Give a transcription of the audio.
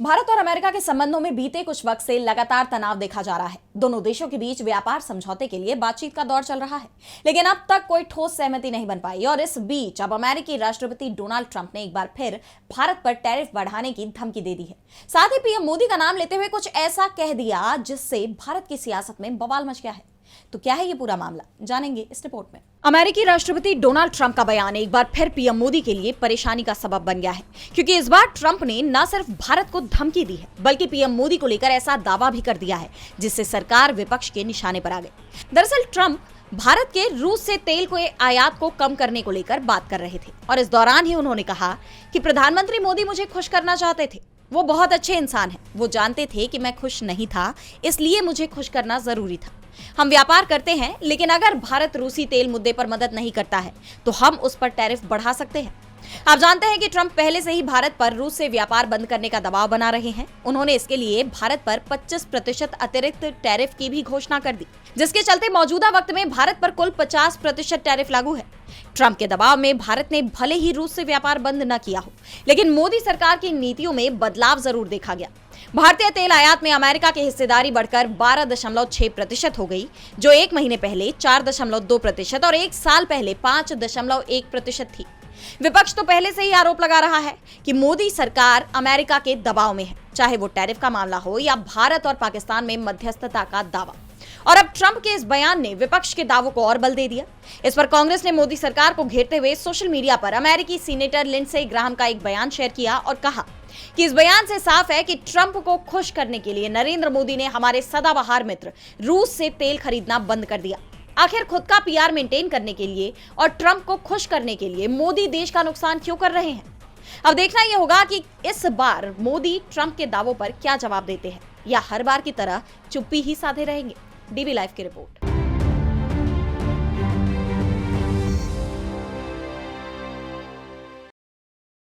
भारत और अमेरिका के संबंधों में बीते कुछ वक्त से लगातार तनाव देखा जा रहा है। दोनों देशों के बीच व्यापार समझौते के लिए बातचीत का दौर चल रहा है, लेकिन अब तक कोई ठोस सहमति नहीं बन पाई। और इस बीच अब अमेरिकी राष्ट्रपति डोनाल्ड ट्रंप ने एक बार फिर भारत पर टैरिफ बढ़ाने की धमकी दे दी है। साथ ही पीएम मोदी का नाम लेते हुए कुछ ऐसा कह दिया जिससे भारत की सियासत में बवाल मच गया है। तो क्या है ये पूरा मामला, जानेंगे इस रिपोर्ट में। अमेरिकी राष्ट्रपति डोनाल्ड ट्रंप का बयान एक बार फिर पीएम मोदी के लिए परेशानी का सबब बन गया है, क्योंकि इस बार ट्रंप ने न सिर्फ भारत को धमकी दी है, बल्कि पीएम मोदी को लेकर ऐसा दावा भी कर दिया है जिससे सरकार विपक्ष के निशाने पर आ गई। दरअसल ट्रंप भारत के रूस से तेल को आयात को कम करने को लेकर बात कर रहे थे और इस दौरान ही उन्होंने कहा कि प्रधानमंत्री मोदी मुझे खुश करना चाहते थे। वो बहुत अच्छे इंसान हैं। वो जानते थे कि मैं खुश नहीं था, इसलिए मुझे खुश करना जरूरी था। हम व्यापार करते हैं, लेकिन अगर भारत रूसी तेल मुद्दे पर मदद नहीं करता है तो हम उस पर टैरिफ बढ़ा सकते हैं। आप जानते हैं कि ट्रंप पहले से ही भारत पर रूस से व्यापार बंद करने का दबाव बना रहे हैं। उन्होंने इसके लिए भारत पर 25% अतिरिक्त टैरिफ की भी घोषणा कर दी, जिसके चलते मौजूदा वक्त में भारत पर कुल 50% टैरिफ लागू है। ट्रंप के दबाव में भारत ने भले ही रूस से व्यापार बंद न किया हो, लेकिन मोदी सरकार की नीतियों में बदलाव जरूर देखा गया। भारतीय तेल आयात में अमेरिका की हिस्सेदारी बढ़कर 12.6% हो गई, जो एक महीने पहले 4.2% और एक साल पहले 5.1% थी। विपक्ष तो पहले से ही आरोप लगा रहा है कि मोदी सरकार अमेरिका के दबाव में है, चाहे वो टैरिफ का मामला हो या भारत और पाकिस्तान में मध्यस्थता का दावा। और अब ट्रंप के इस बयान ने विपक्ष के दावों को और बल दे दिया। इस पर कांग्रेस ने मोदी सरकार को घेरते हुए सोशल मीडिया पर अमेरिकी सीनेटर लिंडसे ग्राहम का एक बयान शेयर किया और कहा कि इस बयान से साफ है कि ट्रंप को खुश करने के लिए नरेंद्र मोदी ने हमारे सदाबहार मित्र रूस से तेल खरीदना बंद कर दिया। आखिर खुद का पीआर मेंटेन करने के लिए और ट्रंप को खुश करने के लिए मोदी देश का नुकसान क्यों कर रहे हैं? अब देखना यह होगा कि इस बार मोदी ट्रंप के दावों पर क्या जवाब देते हैं या हर बार की तरह चुप्पी ही साधे रहेंगे। डीबी लाइव की रिपोर्ट।